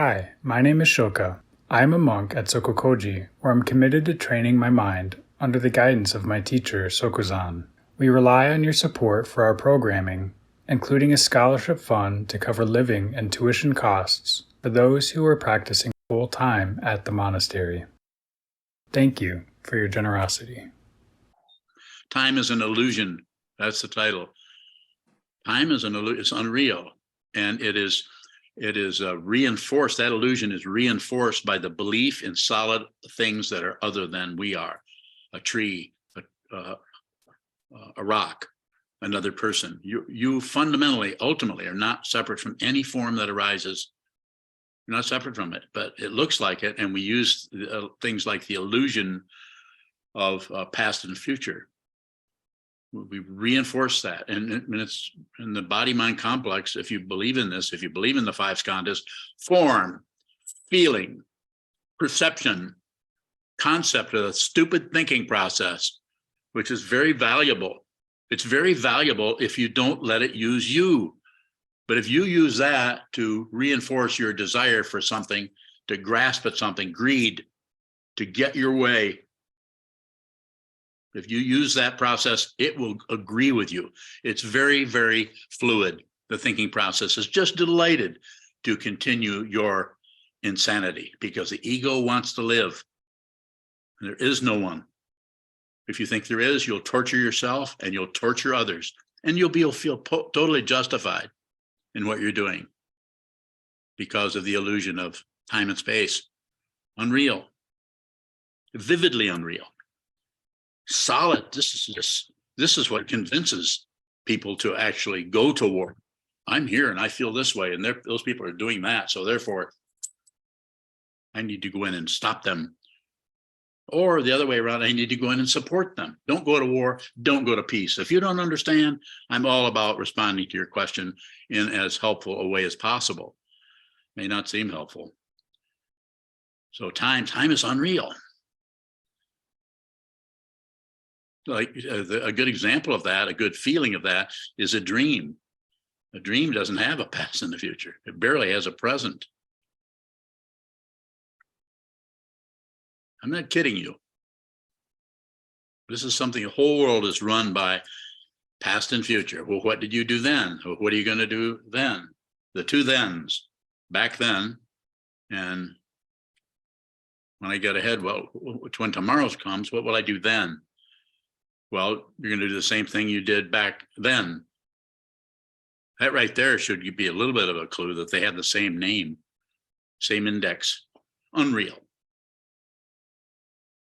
Hi, my name is Shoka. I am a monk at SokukoJi, where I'm committed to training my mind under the guidance of my teacher, Sokuzan. We rely on your support for our programming, including a scholarship fund to cover living and tuition costs for those who are practicing full-time at the monastery. Thank you for your generosity. Time is an illusion. That's the title. Time is an illusion. It's unreal, and it is reinforced. That illusion is reinforced by the belief in solid things that are other than we are: a tree, a rock, another person. You fundamentally, ultimately, are not separate from any form that arises. You're not separate from it, but it looks like it, and we use things like the illusion of past and future. We reinforce that, and it's in the body-mind complex. If you believe in this, if you believe in the five skandhas, form, feeling, perception, concept of the stupid thinking process, which is very valuable. It's very valuable if you don't let it use you. But if you use that to reinforce your desire for something, to grasp at something, greed, to get your way, if you use that process, it will agree with you. It's very, very fluid. The thinking process is just delighted to continue your insanity because the ego wants to live. And there is no one. If you think there is, you'll torture yourself and you'll torture others, and you'll feel totally justified in what you're doing because of the illusion of time and space. Unreal, vividly unreal. Solid. This is what convinces people to actually go to war. I'm here and I feel this way, and those people are doing that, so therefore I need to go in and stop them. Or the other way around, I need to go in and support them. Don't go to war, don't go to peace. If you don't understand, I'm all about responding to your question in as helpful a way as possible. May not seem helpful. So time is unreal. Like a good example of that, a good feeling of that is a dream. A dream doesn't have a past and the future. It barely has a present. I'm not kidding you. This is something the whole world is run by past and future. Well, what did you do then? What are you going to do then? The two thens, back then, and when I get ahead, well, when tomorrow comes, what will I do then? Well, you're going to do the same thing you did back then. That right there should be a little bit of a clue that they have the same name, same index. Unreal,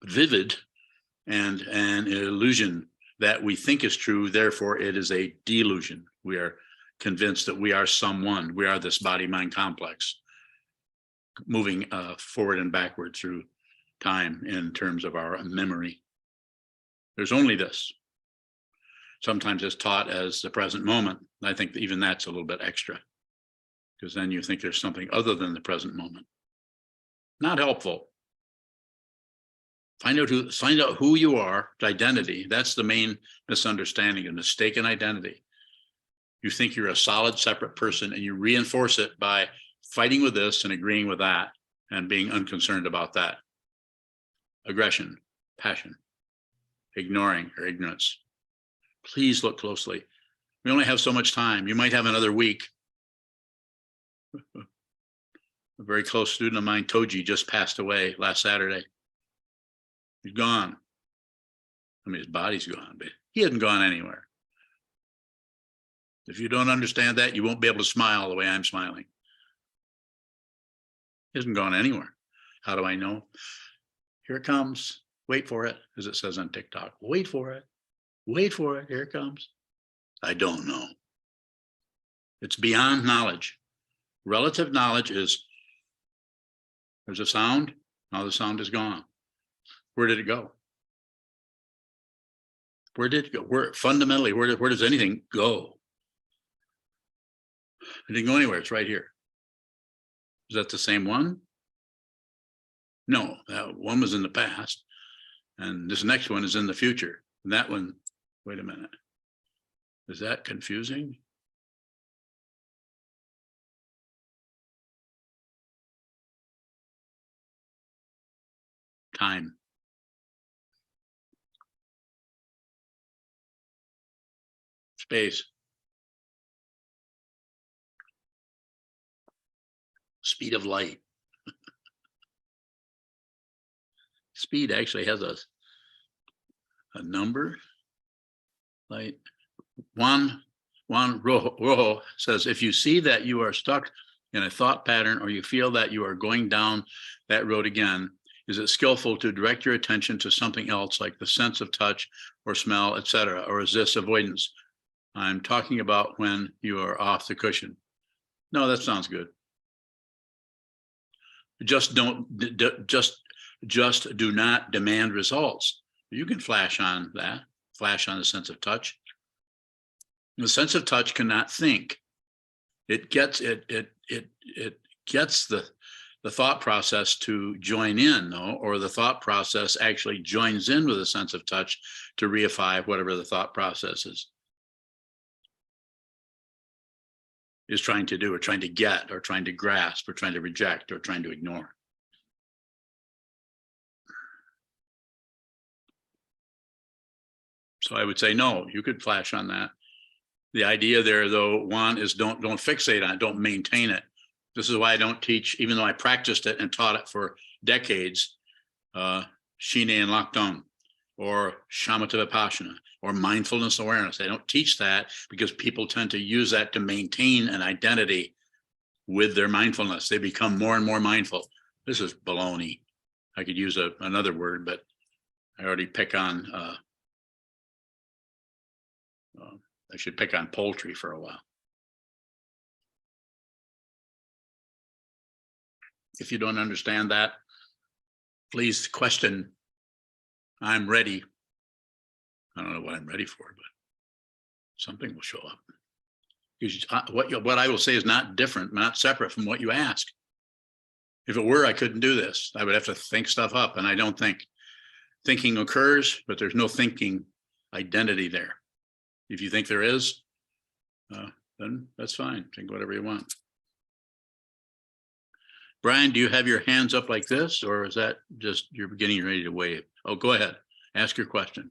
vivid, and an illusion that we think is true. Therefore, it is a delusion. We are convinced that we are someone. We are this body-mind complex, moving forward and backward through time in terms of our memory. There's only this. Sometimes it's taught as the present moment. I think that even that's a little bit extra, because then you think there's something other than the present moment. Not helpful. Find out who you are, identity. That's the main misunderstanding, a mistaken identity. You think you're a solid, separate person, and you reinforce it by fighting with this and agreeing with that and being unconcerned about that. Aggression, passion, ignoring or ignorance. Please look closely. We only have so much time. You might have another week. A very close student of mine, Toji, just passed away last Saturday. He's gone. I mean, his body's gone, but he hasn't gone anywhere. If you don't understand that, you won't be able to smile the way I'm smiling. He hasn't gone anywhere. How do I know? Here it comes. Wait for it, as it says on TikTok. Wait for it. Wait for it. Here it comes. I don't know. It's beyond knowledge. Relative knowledge is there's a sound. Now the sound is gone. Where did it go? Where did it go? Fundamentally, where does anything go? It didn't go anywhere. It's right here. Is that the same one? No, that one was in the past. And this next one is in the future. And that one, wait a minute. Is that confusing? time. Space. Speed of light. Speed actually has a number. Light. Juan Rojo says, if you see that you are stuck in a thought pattern or you feel that you are going down that road again, is it skillful to direct your attention to something else like the sense of touch or smell, etc., or is this avoidance? I'm talking about when you are off the cushion. No, that sounds good. Just do not demand results. You can flash on that, flash on the sense of touch. The sense of touch cannot think. It gets the thought process to join in, though, or the thought process actually joins in with a sense of touch to reify whatever the thought process is trying to do, or trying to get, or trying to grasp, or trying to reject, or trying to ignore. So I would say, no, you could flash on that. The idea there, though, Juan, is don't fixate on it, don't maintain it. This is why I don't teach, even though I practiced it and taught it for decades, Shine and Lakdong, or Shamatha Vipassana, or mindfulness awareness. I don't teach that because people tend to use that to maintain an identity with their mindfulness. They become more and more mindful. This is baloney. I could use another word, but I already pick on, I should pick on poultry for a while. If you don't understand that, please question. I'm ready. I don't know what I'm ready for, but something will show up. Because what I will say is not different, not separate from what you ask. If it were, I couldn't do this. I would have to think stuff up, and I don't think. Thinking occurs, but there's no thinking identity there. If you think there is, then that's fine. Think whatever you want. Brian, do you have your hands up like this, or is that just you're getting ready to wave? Oh, go ahead. Ask your question.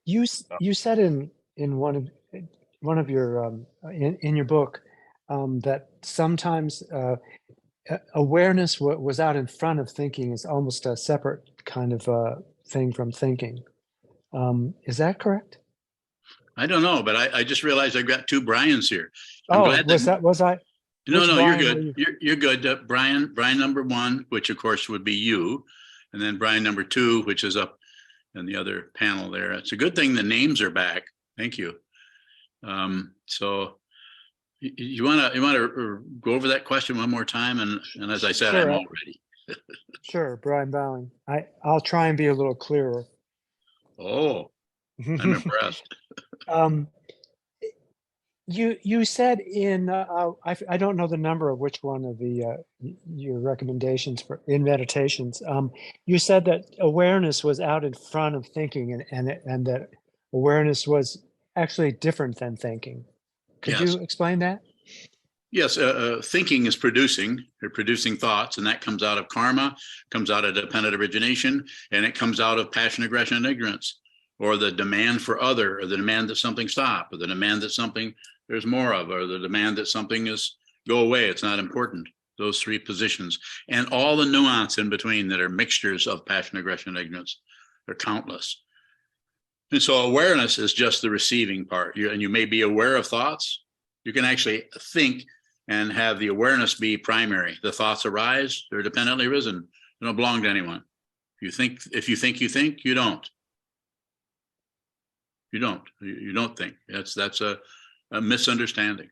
You said in one of your in your book that sometimes awareness was out in front of thinking is almost a separate kind of thing from thinking. Is that correct? I don't know, but I just realized I've got two Brians here. I'm glad was I? No, you're good. You're good. Brian number one, which of course would be you, and then Brian number two, which is up in the other panel there. It's a good thing the names are back. Thank you. So you want to go over that question one more time, and as I said, sure. I'm all ready. Sure, Brian Bowling. I'll try and be a little clearer. Oh, I'm impressed. You said in I don't know the number of which one of the your recommendations for in meditations. You said that awareness was out in front of thinking, and that awareness was actually different than thinking. Could you explain that? Yes, thinking is producing. They're producing thoughts, and that comes out of karma, comes out of dependent origination, and it comes out of passion, aggression, and ignorance, or the demand for other, or the demand that something stop, or the demand that something there's more of, or the demand that something is go away, it's not important. Those three positions, and all the nuance in between that are mixtures of passion, aggression, and ignorance. They're countless. And so awareness is just the receiving part. And you may be aware of thoughts. You can actually think and have the awareness be primary. The thoughts arise, they're dependently risen. They don't belong to anyone. If you think, you don't. You don't think. That's a misunderstanding.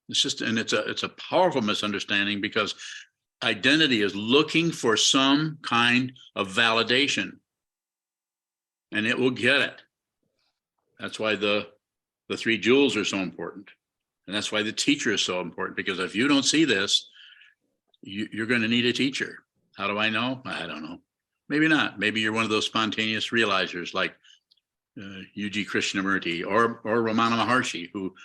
It's a powerful misunderstanding, because identity is looking for some kind of validation, and it will get it. That's why the three jewels are so important, and that's why the teacher is so important, because if you don't see this, you're going to need a teacher. How do I know? I don't know. Maybe not. Maybe you're one of those spontaneous realizers like UG Krishnamurti or Ramana Maharshi, who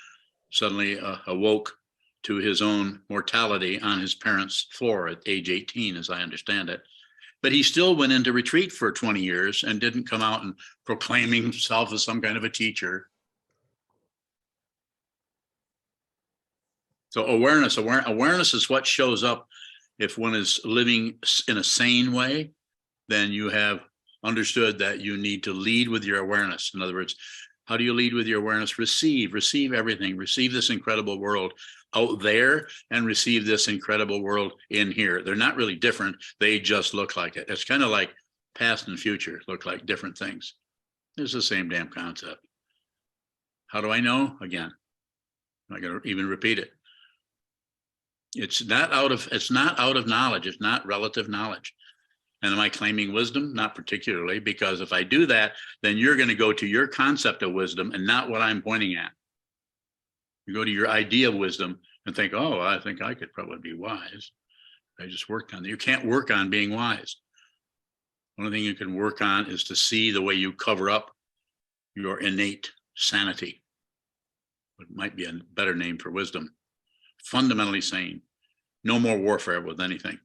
suddenly awoke to his own mortality on his parents' floor at age 18, as I understand it. But he still went into retreat for 20 years and didn't come out and proclaiming himself as some kind of a teacher. So awareness is what shows up if one is living in a sane way. Then you have understood that you need to lead with your awareness. In other words, how do you lead with your awareness? Receive everything, receive this incredible world out there and receive this incredible world in here. They're not really different. They just look like it. It's kind of like past and future look like different things. It's the same damn concept. How do I know? Again, I'm not going to even repeat it. It's not out of knowledge. It's not relative knowledge. And am I claiming wisdom? Not particularly, because if I do that, then you're going to go to your concept of wisdom and not what I'm pointing at. You go to your idea of wisdom and think, oh, I think I could probably be wise. I just worked on it. You can't work on being wise. The only thing you can work on is to see the way you cover up your innate sanity. It might be a better name for wisdom. Fundamentally sane. No more warfare with anything.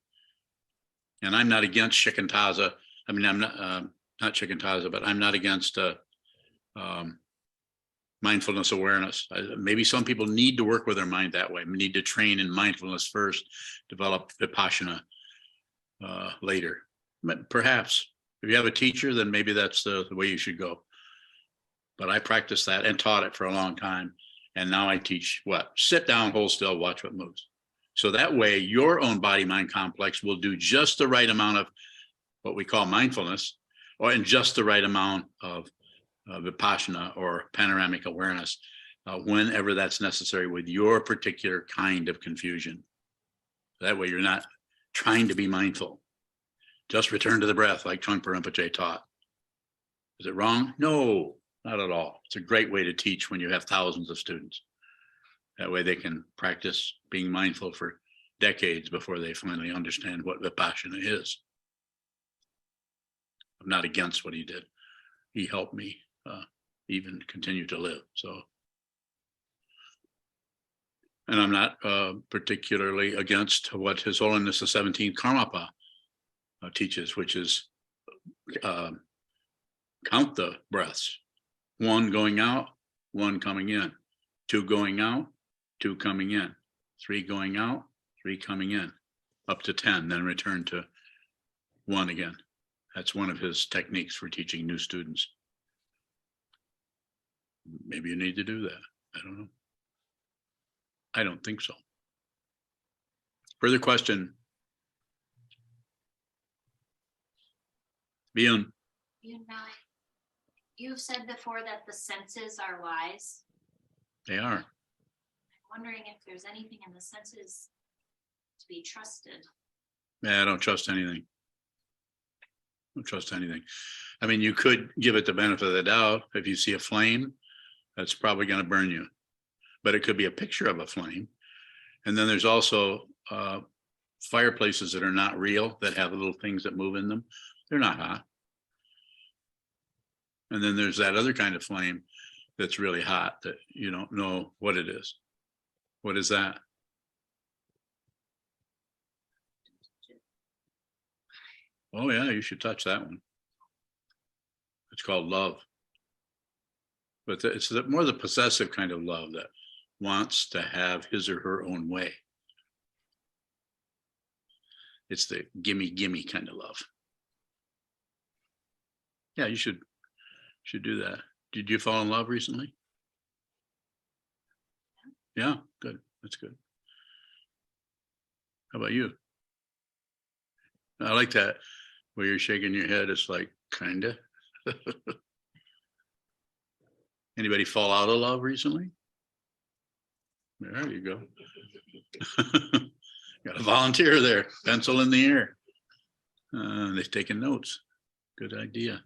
And I'm not against shikantaza. I mean, I'm not shikantaza, but I'm not against mindfulness awareness. Maybe some people need to work with their mind that way. We need to train in mindfulness first, develop vipassana later. But perhaps if you have a teacher, then maybe that's the way you should go. But I practiced that and taught it for a long time. And now I teach what? Sit down, hold still, watch what moves. So that way your own body-mind complex will do just the right amount of what we call mindfulness, or in just the right amount of vipassana or panoramic awareness, whenever that's necessary with your particular kind of confusion. That way you're not trying to be mindful. Just return to the breath like Trungpa Rinpoche taught. Is it wrong? No, not at all. It's a great way to teach when you have thousands of students. That way they can practice being mindful for decades before they finally understand what vipassana is. I'm not against what he did. He helped me even continue to live. So, and I'm not particularly against what His Holiness the 17th Karmapa teaches, which is count the breaths. 1 going out, 1 coming in, 2 going out, 2 coming in, 3 going out, 3 coming in, up to 10, then return to 1 again. That's one of his techniques for teaching new students. Maybe you need to do that. I don't know. I don't think so. Further question? Biyun. You've said before that the senses are wise. They are. I'm wondering if there's anything in the senses to be trusted. Yeah, I don't trust anything. Don't trust anything. I mean, you could give it the benefit of the doubt. If you see a flame, that's probably going to burn you. But it could be a picture of a flame. And then there's also fireplaces that are not real, that have little things that move in them. They're not hot. And then there's that other kind of flame that's really hot that you don't know what it is. What is that? Oh yeah, you should touch that one. It's called love. But it's more the possessive kind of love that wants to have his or her own way. It's the gimme, gimme kind of love. Yeah, you should do that. Did you fall in love recently? Yeah, good. That's good. How about you? I like that where you're shaking your head. It's like, kinda. Anybody fall out of love recently? There you go. Got a volunteer there, pencil in the air. They're taking notes. Good idea.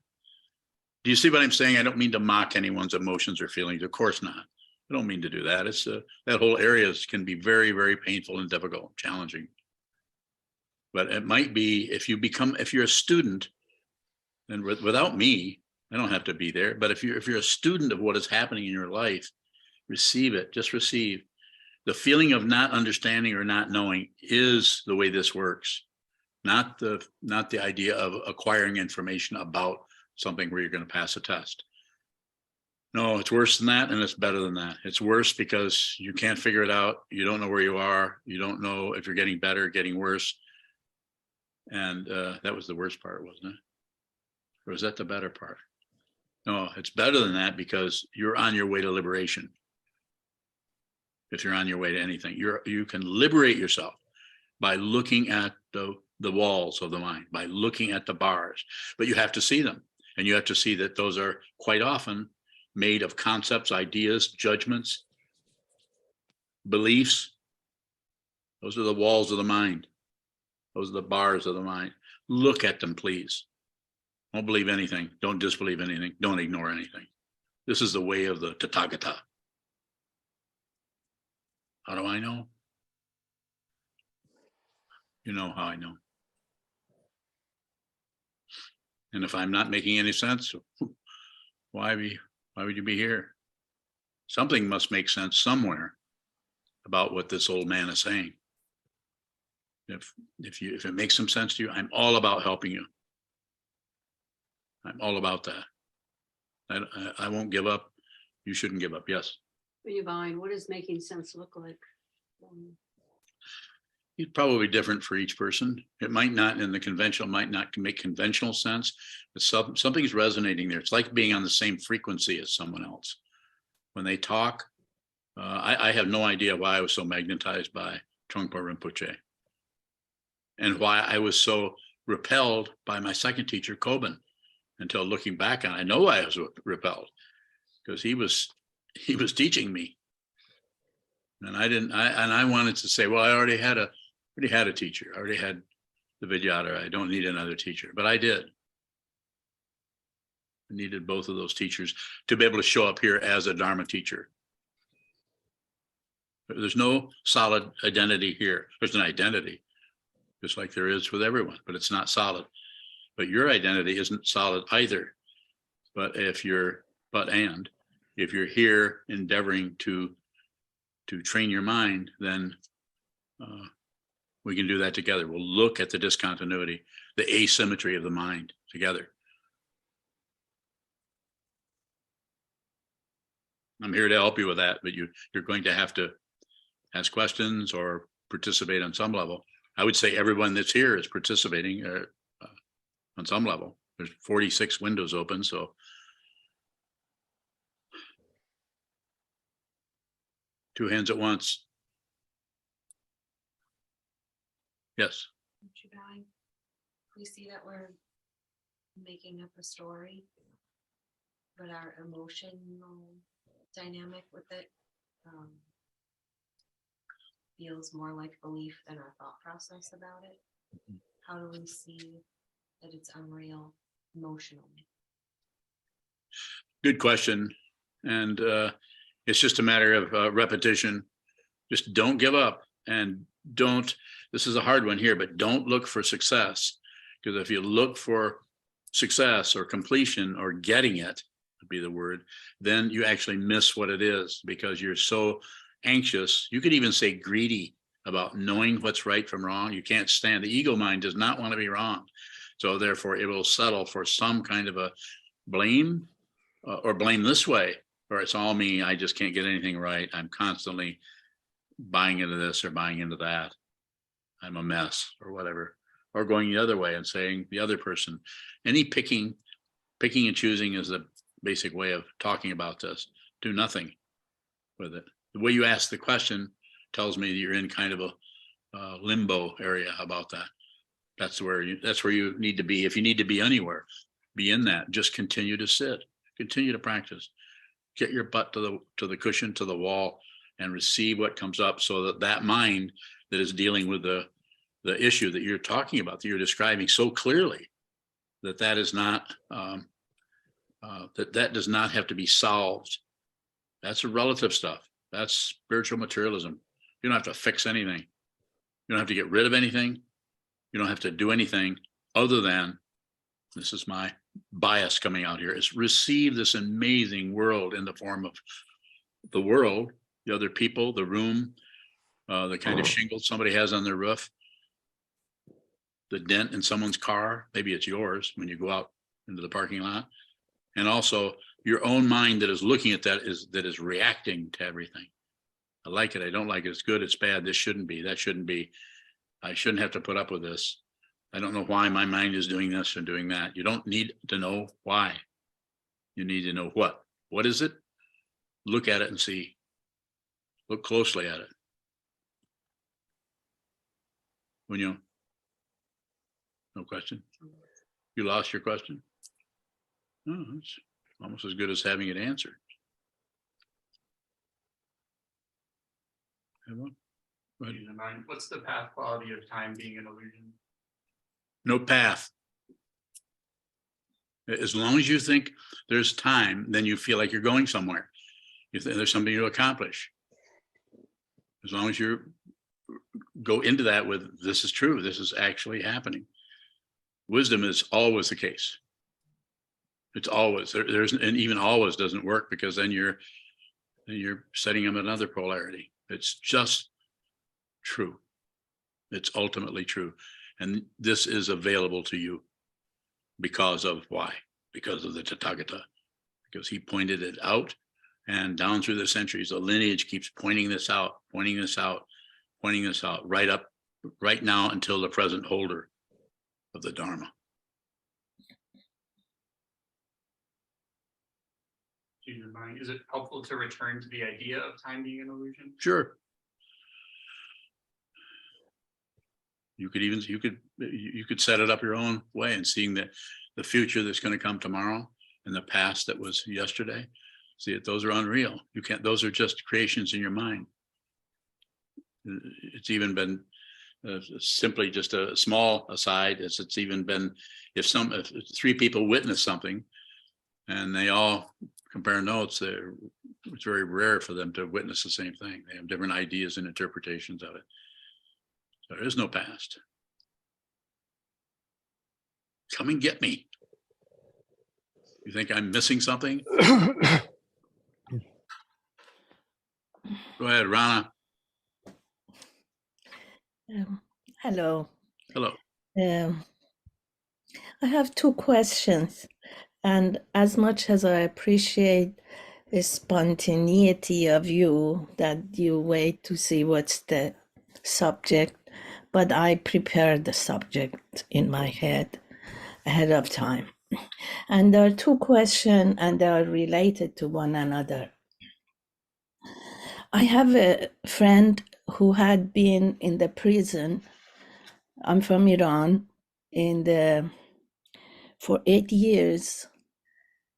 Do you see what I'm saying? I don't mean to mock anyone's emotions or feelings. Of course not. I don't mean to do that. It's that whole area can be very, very painful and difficult, challenging. But it might be if you're a student, and without me, I don't have to be there. But if you're a student of what is happening in your life, receive it. Just receive. The feeling of not understanding or not knowing is the way this works, not the idea of acquiring information about something where you're going to pass a test. No, it's worse than that, and it's better than that. It's worse because you can't figure it out. You don't know where you are. You don't know if you're getting better, getting worse. And that was the worst part, wasn't it? Or was that the better part? No, it's better than that because you're on your way to liberation. If you're on your way to anything, you can liberate yourself by looking at the walls of the mind, by looking at the bars, but you have to see them. And you have to see that those are quite often made of concepts, ideas, judgments, beliefs. Those are the walls of the mind. Those are the bars of the mind. Look at them, please. Don't believe anything. Don't disbelieve anything. Don't ignore anything. This is the way of the Tathagata. How do I know? You know how I know. And if I'm not making any sense, why would you be here? Something must make sense somewhere about what this old man is saying. If it makes some sense to you, I'm all about helping you. I'm all about that. I won't give up. You shouldn't give up. Yes. Yvonne, what does making sense look like? It's probably different for each person. It might not in the conventional, might not make conventional sense, but something's resonating there. It's like being on the same frequency as someone else. When they talk, I have no idea why I was so magnetized by Trungpa Rinpoche and why I was so repelled by my second teacher, Kobun, until looking back on it. I know I was repelled because he was teaching me. And I wanted to say, well, I already had a teacher. I already had the Vidyadhara. I don't need another teacher, but I did. I needed both of those teachers to be able to show up here as a Dharma teacher. There's no solid identity here. There's an identity, just like there is with everyone, but it's not solid. But your identity isn't solid either. But if you're here endeavoring to train your mind, then we can do that together. We'll look at the discontinuity, the asymmetry of the mind together. I'm here to help you with that, but you're going to have to ask questions or participate on some level. I would say everyone that's here is participating on some level. There's 46 windows open, so two hands at once. Yes. We see that we're making up a story, but our emotional dynamic with it feels more like belief than our thought process about it. How do we see that it's unreal emotionally? Good question. And it's just a matter of repetition. Just don't give up, and this is a hard one here, but don't look for success. Because if you look for success or completion or getting it, would be the word, then you actually miss what it is because you're so anxious. You could even say greedy about knowing what's right from wrong. You can't stand, the ego mind does not want to be wrong. So therefore it will settle for some kind of a blame or blame this way, or it's all me. I just can't get anything right. I'm constantly buying into this or buying into that. I'm a mess or whatever, or going the other way and saying the other person. Any picking and choosing is the basic way of talking about this. Do nothing with it. The way you ask the question tells me that you're in kind of a limbo area about that. That's where you need to be. If you need to be anywhere, be in that. Just continue to sit, continue to practice. Get your butt to the cushion, to the wall, and receive what comes up, so that mind that is dealing with the issue that you're talking about, that you're describing so clearly, that is not that does not have to be solved. That's relative stuff. That's spiritual materialism. You don't have to fix anything. You don't have to get rid of anything. You don't have to do anything other than, this is my bias coming out here, is receive this amazing world in the form of the world, the other people, the room, the kind of shingle somebody has on their roof, the dent in someone's car, maybe it's yours when you go out into the parking lot, and also your own mind that is looking at that is reacting to everything. I like it, I don't like it, it's good, it's bad, this shouldn't be, that shouldn't be, I shouldn't have to put up with this. I don't know why my mind is doing this and doing that. You don't need to know why. You need to know what. What is it? Look at it and see. Look closely at it. When you, no question. You lost your question? Oh, it's almost as good as having it answered. Go ahead. What's the path quality of time being an illusion? No path. As long as you think there's time, then you feel like you're going somewhere. You think there's something to accomplish. As long as you go into that with, this is true, this is actually happening. Wisdom is always the case. It's always, there's, and even always doesn't work, because then you're setting them another polarity. It's just true. It's ultimately true. And this is available to you because of why? Because of the Tathagata, because he pointed it out, and down through the centuries, the lineage keeps pointing this out, pointing this out, pointing this out, right now until the present holder of the Dharma. Is it helpful to return to the idea of time being an illusion? Sure. You could set it up your own way, and seeing that the future that's going to come tomorrow and the past that was yesterday, see it, those are unreal. You can't, those are just creations in your mind. It's even been simply just a small aside, as it's even been, if three people witness something and they all compare notes, it's very rare for them to witness the same thing. They have different ideas and interpretations of it. There is no past. Come and get me. You think I'm missing something? Go ahead, Rana. Hello. Hello. I have two questions, and as much as I appreciate the spontaneity of you, that you wait to see what's the subject, but I prepared the subject in my head ahead of time. And there are two questions, and they are related to one another. I have a friend who had been in the prison. I'm from Iran, for 8 years,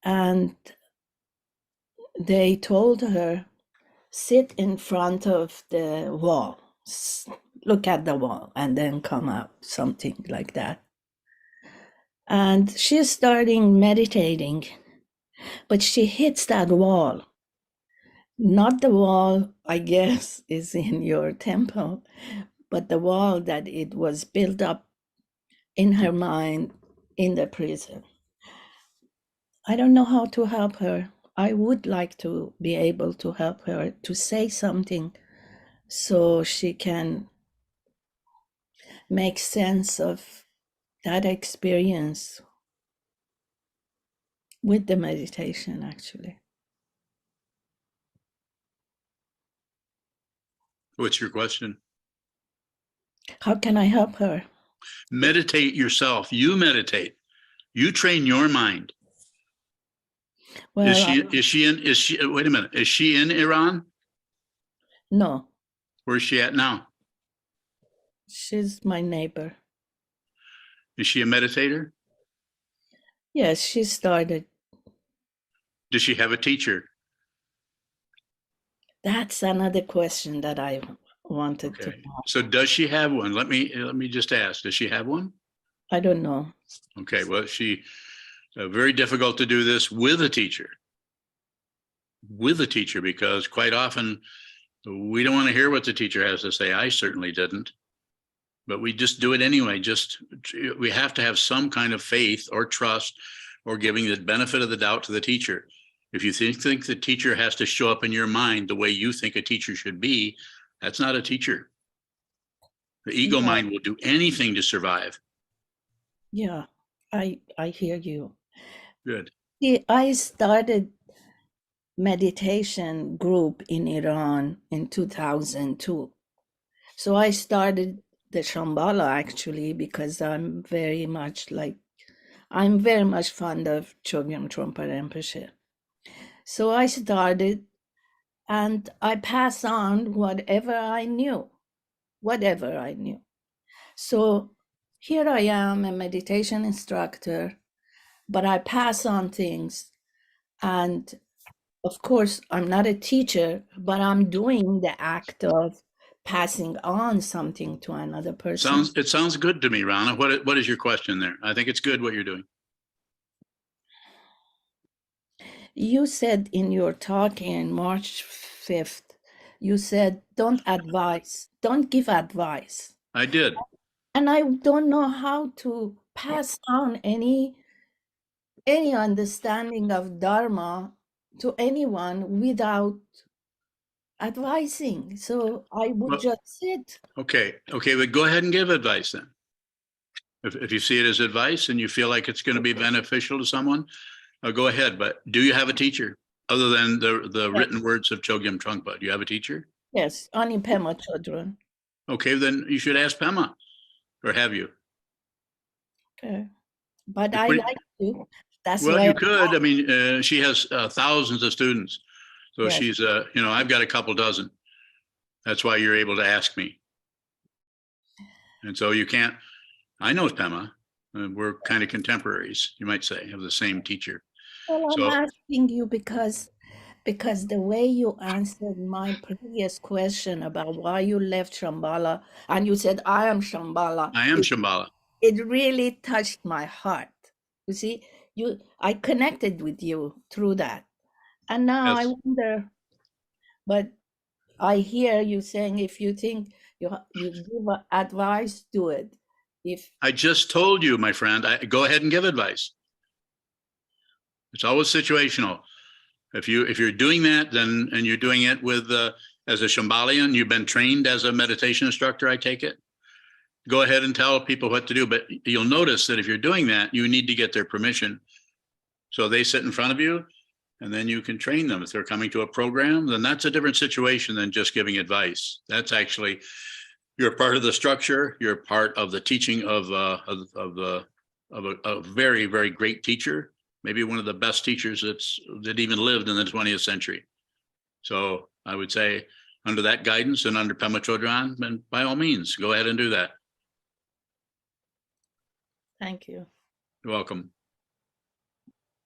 and they told her, sit in front of the wall, look at the wall, and then come out, something like that. And she's starting meditating, but she hits that wall. Not the wall, I guess, is in your temple, but the wall that it was built up in her mind in the prison. I don't know how to help her. I would like to be able to help her to say something so she can make sense of that experience with the meditation, actually. What's your question? How can I help her? Meditate yourself. You meditate. You train your mind. Well, Is she wait a minute. Is she in Iran? No, Where's she at now? she's my neighbor. Is she a meditator? Yes, she started. Does she have a teacher? That's another question that I wanted to Okay. know. So does she have one? Let me just ask. Does she have one? I don't know. Okay. Well, she very difficult to do this with a teacher. With a teacher, because quite often we don't want to hear what the teacher has to say. I certainly didn't, but we just do it anyway. We have to have some kind of faith or trust, or giving the benefit of the doubt to the teacher. If you think the teacher has to show up in your mind the way you think a teacher should be, That's not a teacher. The ego Yeah. mind will do anything to survive. Yeah, I hear you. Good. See, I started meditation group in Iran in 2002. So I started the Shambhala actually because I'm very much fond of Chogyam Trungpa Rinpoche. So I started and I pass on whatever I knew. So here I am, a meditation instructor, but I pass on things. And of course, I'm not a teacher, but I'm doing the act of passing on something to another person. It sounds good to me, Rana. What is your question there? I think it's good what you're doing. You said in your talk in March 5th, you said, don't give advice. I did. And I don't know how to pass on any understanding of Dharma to anyone without advising. So I would Well, just sit. Okay, but go ahead and give advice then. If you see it as advice and you feel like it's going to be beneficial to someone, go ahead. But do you have a teacher other than the written words of Chogyam Trungpa? Do you have a teacher? Yes, Ani Pema Chodron. Okay, then you should ask Pema, or have you? Okay. But You I put- like to. That's Well, why you could. I mean, she has thousands of students, so Yes. she's I've got a couple dozen. That's why you're able to ask me. And so you can't. I know Pema. We're kind of contemporaries, you might say, of the same teacher. Well, I'm So asking you because the way you answered my previous question about why you left Shambhala, and you said, I am Shambhala. I am Shambhala. It really touched my heart. You see, I connected with you through that. And now I Yes. wonder, but I hear you saying if you think you give advice, do it. If I just told you, my friend, go ahead and give advice. It's always situational. If you're doing that, then and you're doing it with as a Shambhalian, you've been trained as a meditation instructor, I take it. Go ahead and tell people what to do. But you'll notice that if you're doing that, you need to get their permission. So they sit in front of you, and then you can train them. If they're coming to a program, then that's a different situation than just giving advice. That's actually, you're part of the structure. You're part of the teaching of a very, very great teacher, maybe one of the best teachers that even lived in the 20th century. So I would say under that guidance and under Pema Chodron, then by all means, go ahead and do that. Thank you. You're welcome.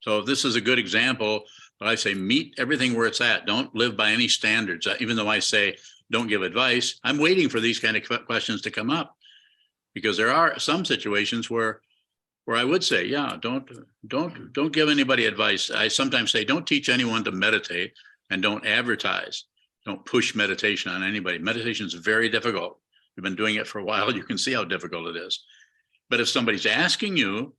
So this is a good example, but I say meet everything where it's at. Don't live by any standards. Even though I say don't give advice, I'm waiting for these kind of questions to come up, because there are some situations where I would say, yeah, don't give anybody advice. I sometimes say don't teach anyone to meditate, and don't advertise. Don't push meditation on anybody. Meditation is very difficult. You've been doing it for a while. You can see how difficult it is. But if somebody's asking you,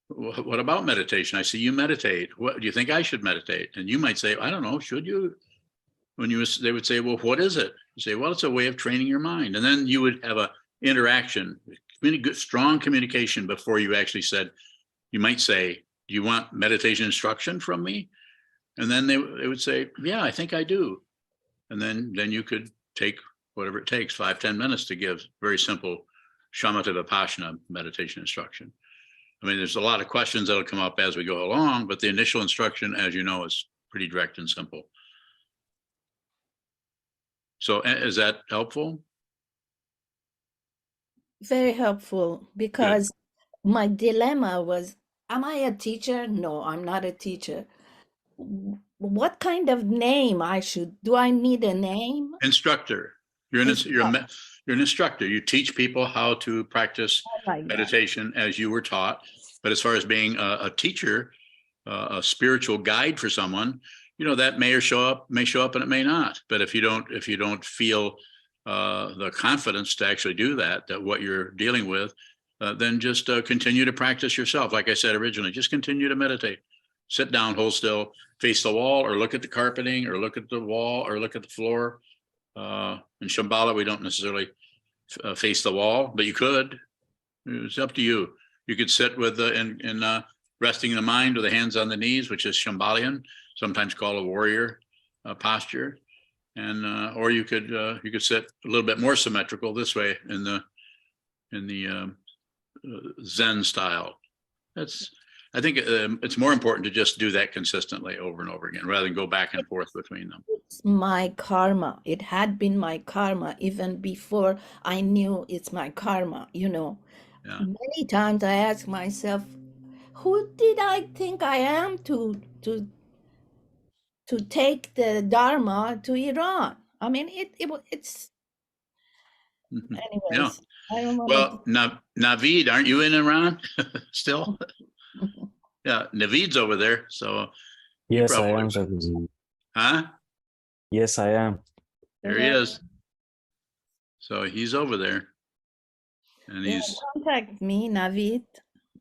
what about meditation? I see you meditate. What do you think I should meditate? And you might say, I don't know, should you? They would say, well, what is it? You say, well, it's a way of training your mind. And then you would have a interaction, strong communication before you actually said, you might say, do you want meditation instruction from me? And then they would say, yeah, I think I do. And then you could take whatever it takes, 5-10 minutes to give very simple shamatha vipassana meditation instruction. I mean, there's a lot of questions that'll come up as we go along, but the initial instruction, as you know, is pretty direct and simple. So is that helpful? Very helpful, because my dilemma was, am I a teacher? No, I'm not a teacher. What kind of name do I need a name? Instructor. You're an instructor. You teach people how to practice meditation as you were taught. But as far as being a teacher, a spiritual guide for someone, that may show up and it may not. But if you don't feel the confidence to actually do that what you're dealing with, then just continue to practice yourself. Like I said originally, just continue to meditate. Sit down, hold still, face the wall, or look at the carpeting, or look at the wall, or look at the floor. In Shambhala, we don't necessarily face the wall, but you could. It's up to you. You could sit with in resting the mind with the hands on the knees, which is Shambhalian, sometimes called a warrior posture, and or you could sit a little bit more symmetrical this way in the Zen style. I think it's more important to just do that consistently over and over again, rather than go back and forth between them. It's my karma. It had been my karma even before I knew it's my karma, you know. Yeah. Many times I ask myself, who did I think I am to take the Dharma to Iran? I mean, it's Mhm. anyways. I don't want Well, Naveed, aren't you in Iran still? Yeah, Naveed's over there. So, Yes, I probably- am, Sokuzan. huh? Yes, I am. There he is. So he's over there, and Yeah, he's contact me, Navid.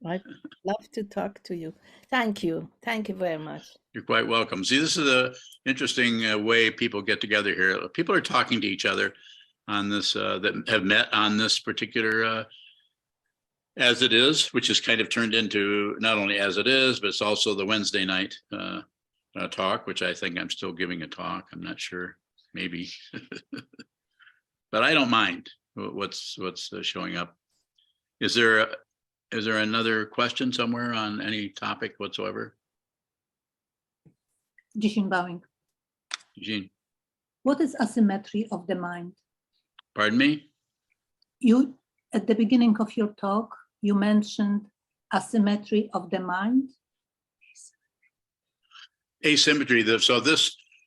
I'd love to talk to you. Thank you. Thank you very much. You're quite welcome. See, this is a interesting way people get together here. People are talking to each other on this that have met on this particular as it is, which is kind of turned into not only as it is, but it's also the Wednesday night talk, which I think I'm still giving a talk. I'm not sure, maybe, but I don't mind what's showing up. Is there another question somewhere on any topic whatsoever? Jishin bowing. Eugene, What is asymmetry of the mind? pardon me? You, at the beginning of your talk, you mentioned asymmetry of the mind. Asymmetry. So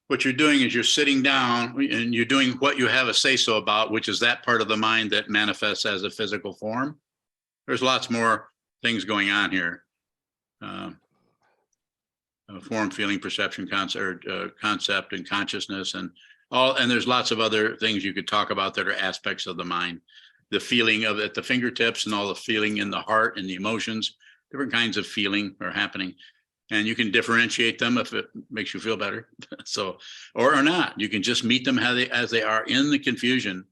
what you're doing is you're sitting down and you're doing what you have a say-so about, which is that part of the mind that manifests as a physical form. There's lots more things going on here. Form, feeling, perception, concept, and consciousness, and there's lots of other things you could talk about that are aspects of the mind. The feeling of at the fingertips and all the feeling in the heart and the emotions, different kinds of feeling are happening. And you can differentiate them if it makes you feel better. So, or not, you can just meet them as they are in the confusion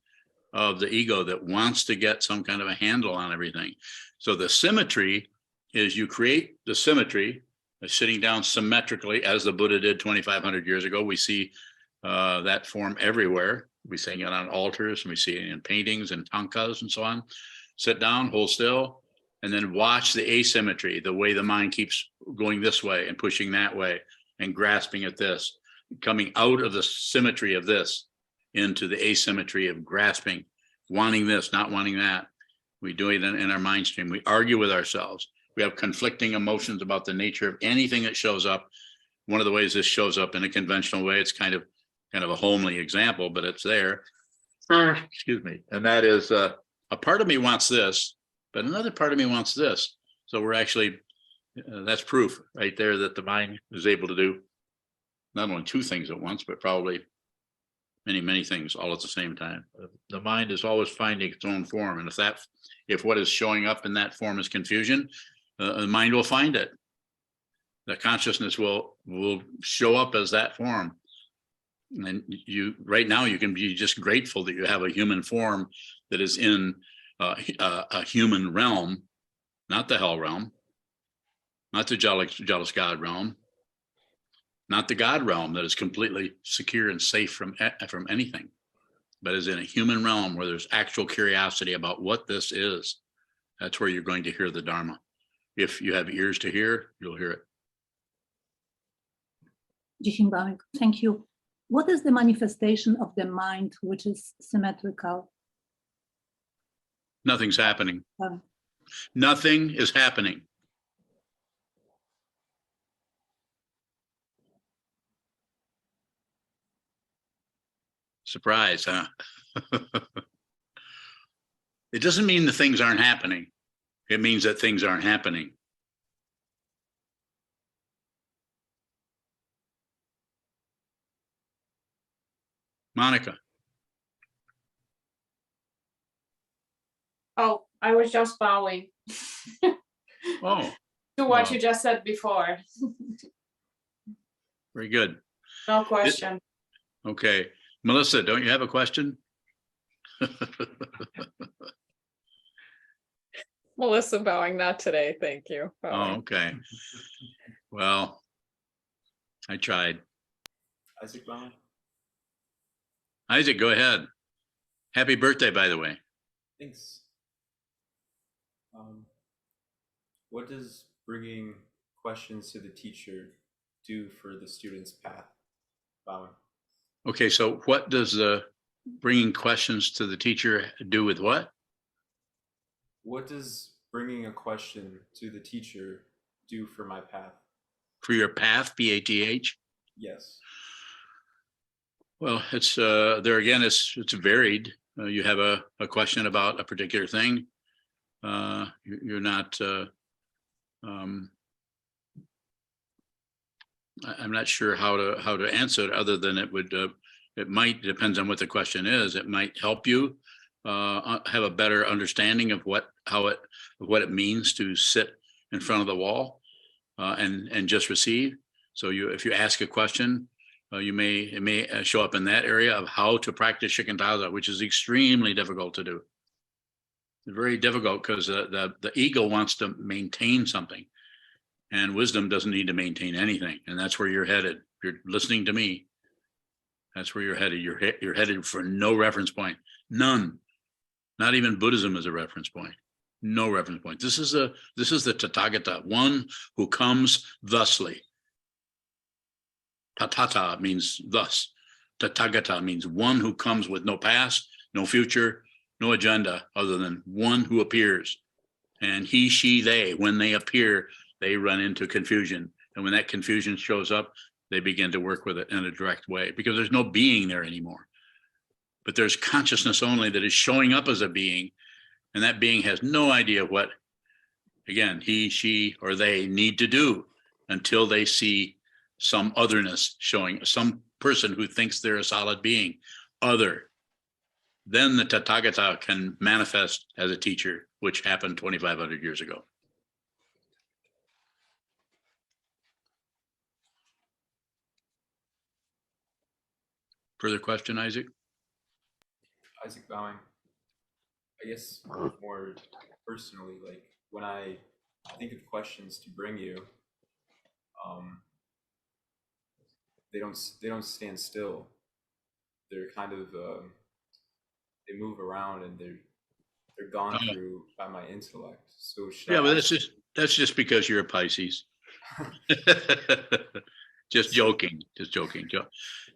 of the ego that wants to get some kind of a handle on everything. So the symmetry is you create the symmetry, sitting down symmetrically as the Buddha did 2,500 years ago. We see that form everywhere. We see it on altars, and we see it in paintings and tankas and so on. Sit down, hold still, and then watch the asymmetry, the way the mind keeps going this way and pushing that way and grasping at this, coming out of the symmetry of this into the asymmetry of grasping, wanting this, not wanting that. We do it in our mind stream. We argue with ourselves. We have conflicting emotions about the nature of anything that shows up. One of the ways this shows up in a conventional way, it's kind of a homely example, but it's there. Excuse me. And that is a part of me wants this, but another part of me wants this. So we're actually, that's proof right there that the mind is able to do not only two things at once, but probably many, many things all at the same time. The mind is always finding its own form. And if what is showing up in that form is confusion, the mind will find it. The consciousness will show up as that form. And right now you can be just grateful that you have a human form that is in a human realm, not the hell realm, not the jealous God realm, not the God realm that is completely secure and safe from anything, but is in a human realm where there's actual curiosity about what this is. That's where you're going to hear the Dharma. If you have ears to hear, you'll hear it. Jishin bowing. Thank you. What is the manifestation of the mind which is symmetrical? Nothing's happening. Nothing is happening. Surprise, huh? It doesn't mean the things aren't happening. It means that things aren't happening. Monica. Oh, I was just bowing Oh, to what wow. you just said before. Very good. No question. Okay. Melissa, don't you have a question? Melissa bowing, not today, thank you. Oh, Bowing. okay. Well, I tried. Isaac Bowman. Isaac, go ahead. Happy birthday, by the way. Thanks. What does bringing questions to the teacher do for the student's path? Bowman. Okay, so what does the bringing questions to the teacher do with what? What does bringing a question to the teacher do for my path? For your path, P-A-T-H? Yes. Well, it's there again, it's varied. You have a question about a particular thing. You're not, I'm not sure how to answer it other than it would, it might, depends on what the question is. It might help you have a better understanding of what it means to sit in front of the wall and just receive. So if you ask a question, it may show up in that area of how to practice shikantaza, which is extremely difficult to do. It's very difficult because the ego wants to maintain something, and wisdom doesn't need to maintain anything. And that's where you're headed. You're listening to me. That's where you're headed. You're headed for no reference point, none. Not even Buddhism is a reference point. No reference point. This is the Tathagata, one who comes thusly. Tatata means thus. Tathagata means one who comes with no past, no future, no agenda other than one who appears. And he, she, they, when they appear, they run into confusion. And when that confusion shows up, they begin to work with it in a direct way because there's no being there anymore. But there's consciousness only that is showing up as a being. And that being has no idea what, again, he, she, or they need to do until they see some otherness showing, some person who thinks they're a solid being, other. Then the Tathagata can manifest as a teacher, which happened 2,500 years ago. Further question, Isaac? Isaac Bowing. I guess more personally, like when I think of questions to bring you, they don't stand still. They're kind of they move around and they're gone through by my intellect. So yeah, but that's just because you're a Pisces. Just joking.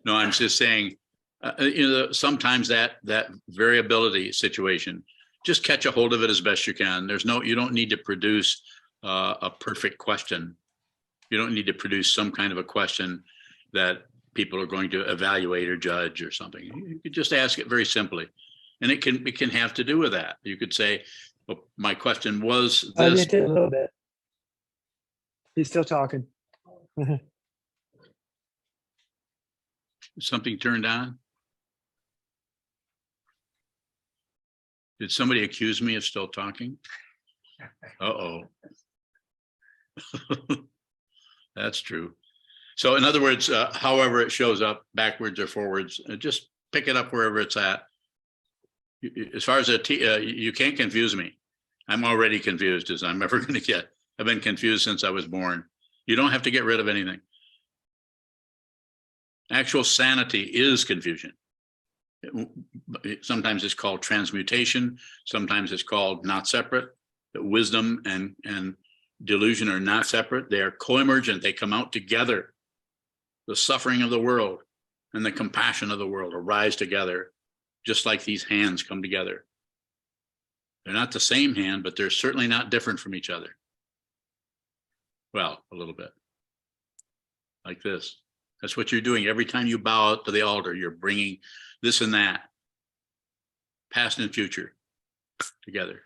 No, I'm just saying, sometimes that variability situation, just catch a hold of it as best you can. You don't need to produce a perfect question. You don't need to produce some kind of a question that people are going to evaluate or judge or something. You could just ask it very simply, and it can have to do with that. You could say, well, my question was I this. did a little bit. He's still talking. Something turned on? Did somebody accuse me of still talking? Uh-oh. That's true. So in other words, however it shows up, backwards or forwards, just pick it up wherever it's at. As far as you can't confuse me. I'm already confused as I'm ever going to get. I've been confused since I was born. You don't have to get rid of anything. Actual sanity is confusion. Sometimes it's called transmutation. Sometimes it's called not separate. That wisdom and delusion are not separate. They are co-emergent. They come out together. The suffering of the world and the compassion of the world arise together, just like these hands come together. They're not the same hand, but they're certainly not different from each other. Well, a little bit. Like this. That's what you're doing. Every time you bow out to the altar, you're bringing this and that, past and future, together.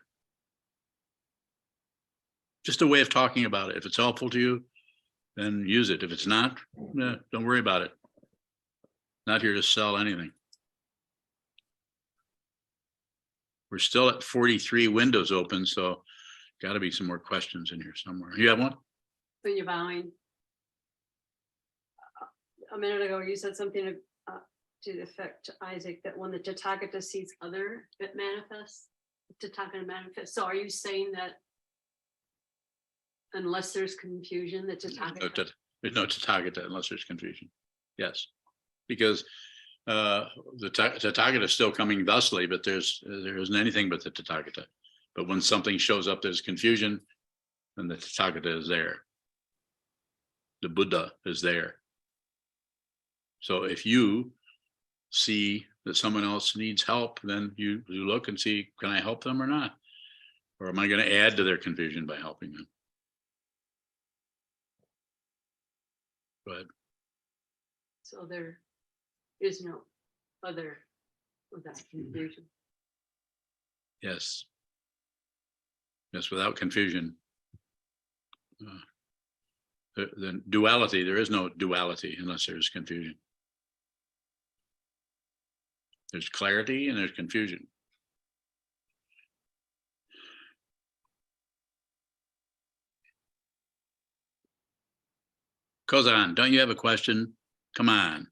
Just a way of talking about it. If it's helpful to you, then use it. If it's not, don't worry about it. Not here to sell anything. We're still at 43 windows open, so got to be some more questions in here somewhere. You have one? When you're bowing. A minute ago, you said something to the effect, Isaac, that when the Tathagata sees other, it manifests. Tathagata manifests. So are you saying that unless there's confusion, the Tathagata? There's no Tathagata unless there's confusion. Yes, because the Tathagata is still coming thusly, but there isn't anything but the Tathagata. But when something shows up, there's confusion, then the Tathagata is there. The Buddha is there. So if you see that someone else needs help, then you look and see, can I help them or not? Or am I going to add to their confusion by helping them? But So there is no other without confusion. yes, without confusion. The duality, there is no duality unless there's confusion. There's clarity and there's confusion. Kozan, don't you have a question? Come on.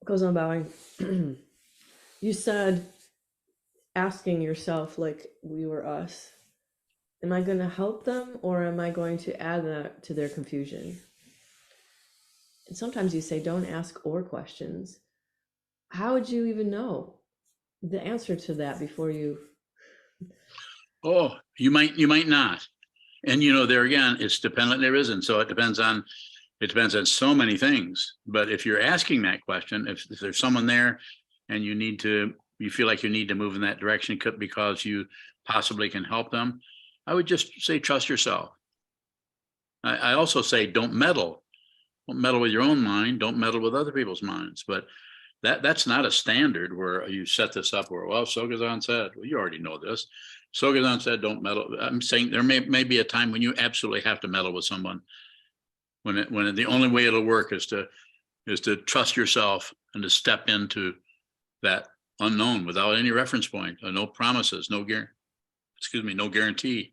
Goes on bowing. You said asking yourself, like we were us, am I going to help them or am I going to add that to their confusion? And sometimes you say, don't ask or questions. How would you even know the answer to that before you? Oh, you might not. And there again, it's dependent, there isn't. So it depends on so many things. But if you're asking that question, if there's someone there and you feel like you need to move in that direction because you possibly can help them, I would just say, trust yourself. I also say, don't meddle. Don't meddle with your own mind. Don't meddle with other people's minds. But that's not a standard where you set this up where, well, Sokuzan said, well, you already know this. Sokuzan said, don't meddle. I'm saying there may be a time when you absolutely have to meddle with someone. When the only way it'll work is to trust yourself and to step into that unknown without any reference point, no promises, no guarantee.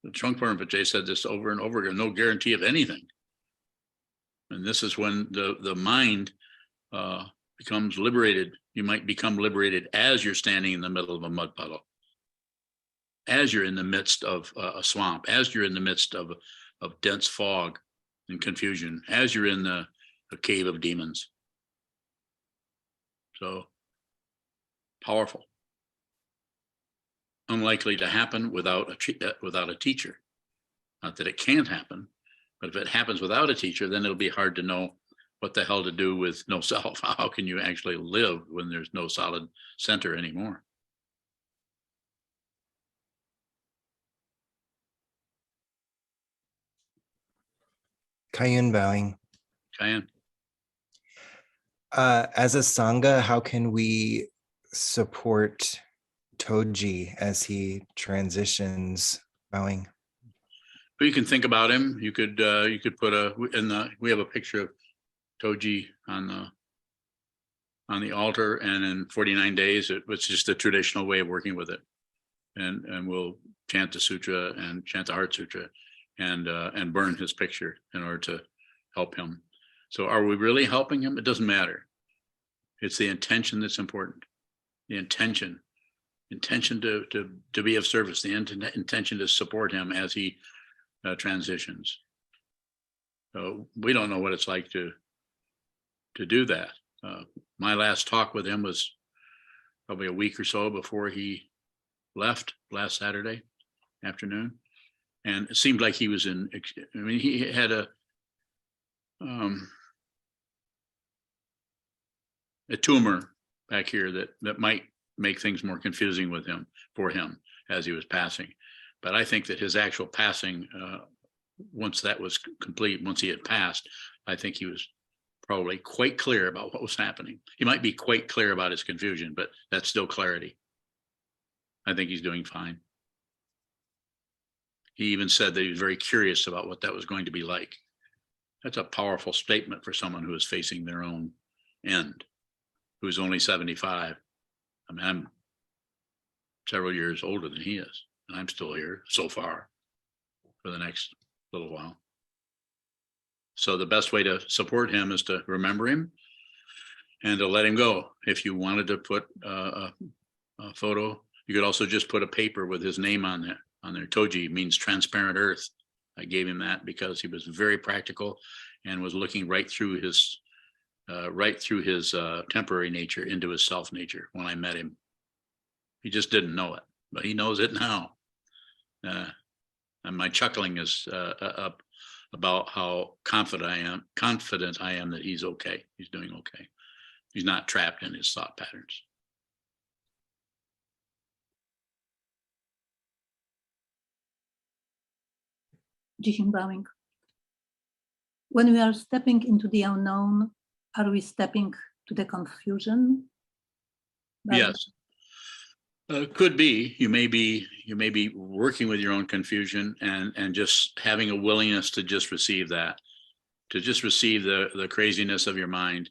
The Trungpa Rinpoche said this over and over again, no guarantee of anything. And this is when the mind becomes liberated. You might become liberated as you're standing in the middle of a mud puddle, as you're in the midst of a swamp, as you're in the midst of dense fog and confusion, as you're in the cave of demons. So powerful. Unlikely to happen without a teacher. Not that it can't happen, but if it happens without a teacher, then it'll be hard to know what the hell to do with no self. How can you actually live when there's no solid center anymore? Kayun bowing. Kayun. As a Sangha, how can we support Toji as he transitions bowing? But you can think about him. You could put we have a picture of Toji on the altar, and in 49 days, it was just a traditional way of working with it. And we'll chant the sutra and chant the Heart Sutra and burn his picture in order to help him. So are we really helping him? It doesn't matter. It's the intention that's important. The intention to be of service, the intention to support him as he transitions. So we don't know what it's like to do that. My last talk with him was probably a week or so before he left last Saturday afternoon, and it seemed like he was he had a tumor back here that might make things more confusing for him as he was passing. But I think that his actual passing, once that was complete, once he had passed, I think he was probably quite clear about what was happening. He might be quite clear about his confusion, but that's still clarity. I think he's doing fine. He even said that he was very curious about what that was going to be like. That's a powerful statement for someone who is facing their own end, who's only 75. I mean, I'm several years older than he is, and I'm still here so far for the next little while. So the best way to support him is to remember him and to let him go. If you wanted to put a photo, you could also just put a paper with his name on there. Toji means transparent earth. I gave him that because he was very practical and was looking right through his temporary nature into his self nature when I met him. He just didn't know it, but he knows it now. And my chuckling is about how confident I am that he's okay. He's doing okay. He's not trapped in his thought patterns. Bowing. When we are stepping into the unknown, are we stepping to the confusion? Yes. Could be. You may be working with your own confusion and just having a willingness to just receive that, to just receive the craziness of your mind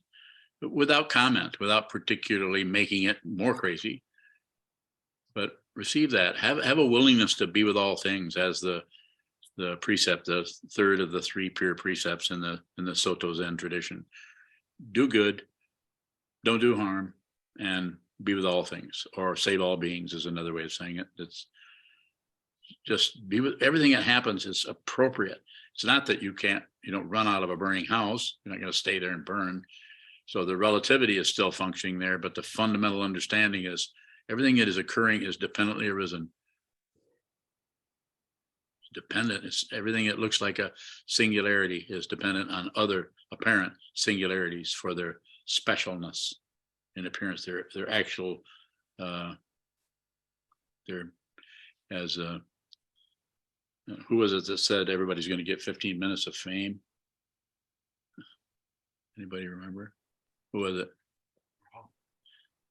without comment, without particularly making it more crazy, but receive that. Have a willingness to be with all things, as the precept, the third of the 3 pure precepts in the Soto Zen tradition. Do good, don't do harm, and be with all things, or save all beings is another way of saying it. It's just be with everything that happens is appropriate. It's not that you don't run out of a burning house. You're not going to stay there and burn. So the relativity is still functioning there, but the fundamental understanding is everything that is occurring is dependently arisen. It's dependent. It's everything that looks like a singularity is dependent on other apparent singularities for their specialness in appearance. Their actual, who was it that said everybody's going to get 15 minutes of fame? Anybody remember? Who was it?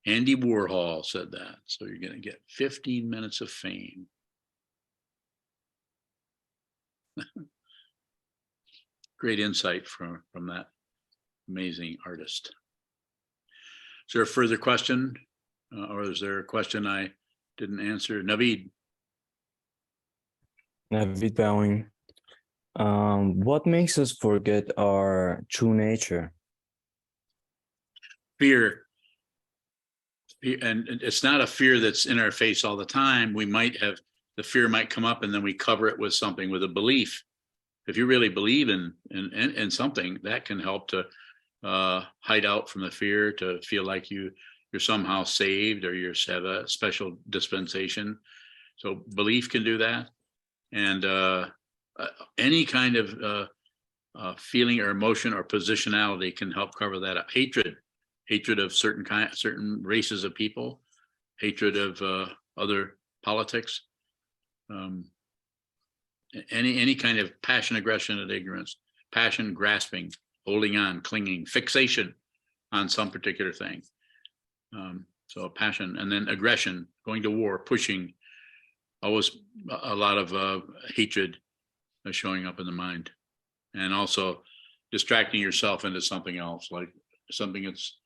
Andy Warhol said that. So you're going to get 15 minutes of fame. Great insight from that amazing artist. Is there a further question, or is there a question I didn't answer? Naveed. Naveed Bowing. What makes us forget our true nature? Fear. And it's not a fear that's in our face all the time. We might have, the fear might come up and then we cover it with something, with a belief. If you really believe in something, that can help to hide out from the fear, to feel like you're somehow saved, or you have a special dispensation. So belief can do that. And any kind of feeling or emotion or positionality can help cover that up. Hatred of certain races of people, hatred of other politics, any kind of passion, aggression, and ignorance, passion, grasping, holding on, clinging, fixation on some particular thing. So passion, and then aggression, going to war, pushing, always a lot of hatred showing up in the mind. And also distracting yourself into something else, like something that's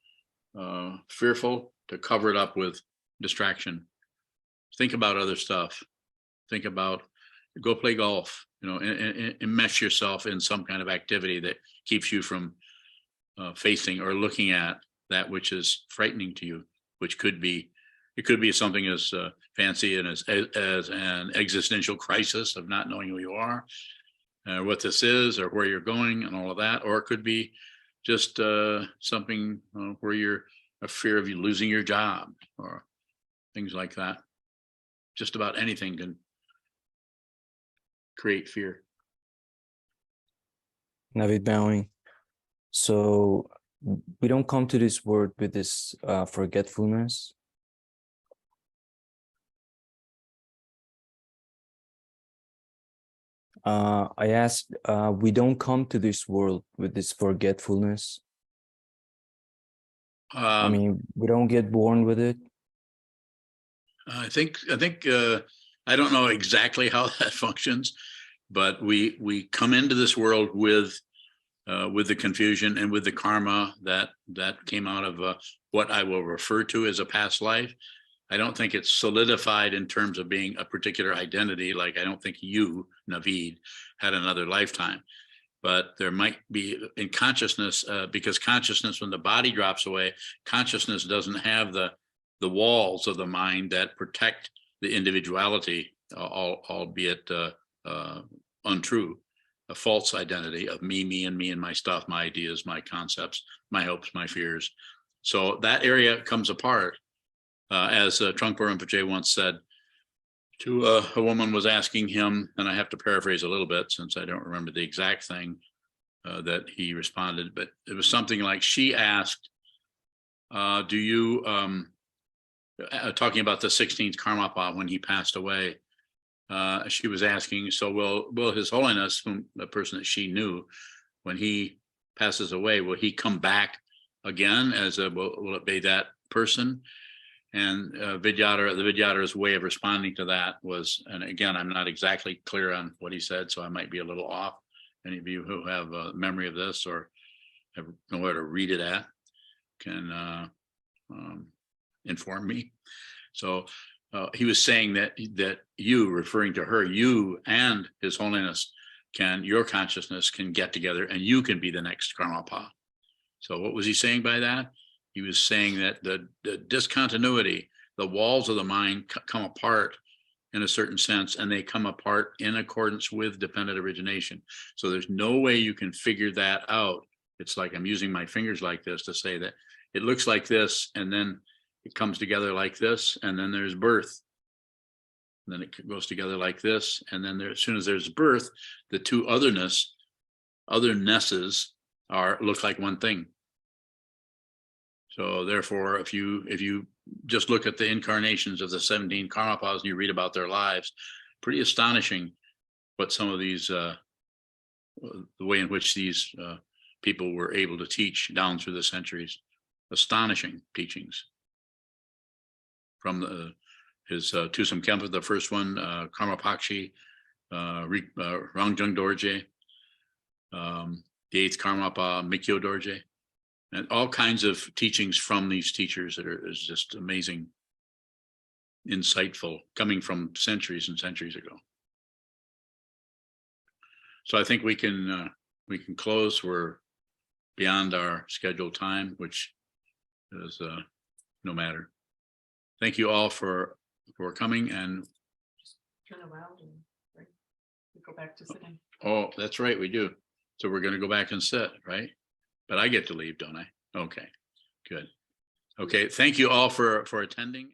fearful, to cover it up with distraction. Think about other stuff. Think about, go play golf, enmesh yourself in some kind of activity that keeps you from facing or looking at that which is frightening to you, which could be something as fancy and as an existential crisis of not knowing who you are, what this is, or where you're going, and all of that. Or it could be just something where you're a fear of you losing your job, or things like that. Just about anything can create fear. Naveed Bowing. So we don't come to this world with this forgetfulness. I asked, we don't come to this world with this forgetfulness. I mean, we don't get born with it. I think I don't know exactly how that functions, but we come into this world with the confusion and with the karma that came out of what I will refer to as a past life. I don't think it's solidified in terms of being a particular identity. Like, I don't think you, Naveed, had another lifetime, but there might be in consciousness, because consciousness, when the body drops away, consciousness doesn't have the walls of the mind that protect the individuality, albeit untrue, a false identity of me and my stuff, my ideas, my concepts, my hopes, my fears. So that area comes apart, as Trungpa Rinpoche once said to a woman was asking him, and I have to paraphrase a little bit since I don't remember the exact thing that he responded, but it was something like, she asked, do you, talking about the 16th Karmapa when he passed away, she was asking, so will His Holiness, whom the person that she knew, when he passes away, will he come back again as a, will it be that person? And the Vidyadhara's way of responding to that was, and again, I'm not exactly clear on what he said, so I might be a little off. Any of you who have a memory of this or know where to read it at can inform me. So he was saying that you, referring to her, you and His Holiness your consciousness can get together and you can be the next Karmapa. So what was he saying by that? He was saying that the discontinuity, the walls of the mind come apart in a certain sense, and they come apart in accordance with dependent origination. So there's no way you can figure that out. It's like I'm using my fingers like this to say that it looks like this, and then it comes together like this, and then there's birth. And then it goes together like this, and then as soon as there's birth, the two othernesses look like one thing. So therefore, if you just look at the incarnations of the 17 Karmapas and you read about their lives, pretty astonishing what some of these, the way in which these people were able to teach down through the centuries. Astonishing teachings from his Tusam Kempa, the first one, Karmapakshi, Rangjung Dorje, the 8th Karmapa, Mikyo Dorje, and all kinds of teachings from these teachers that is just amazing, insightful, coming from centuries and centuries ago. So I think we can close. We're beyond our scheduled time, which is no matter. Thank you all for coming, and Turn around and right, we go back to sitting. oh, that's right, we do. So we're going to go back and sit, right? But I get to leave, don't I? Okay, good. Okay, thank you all for attending.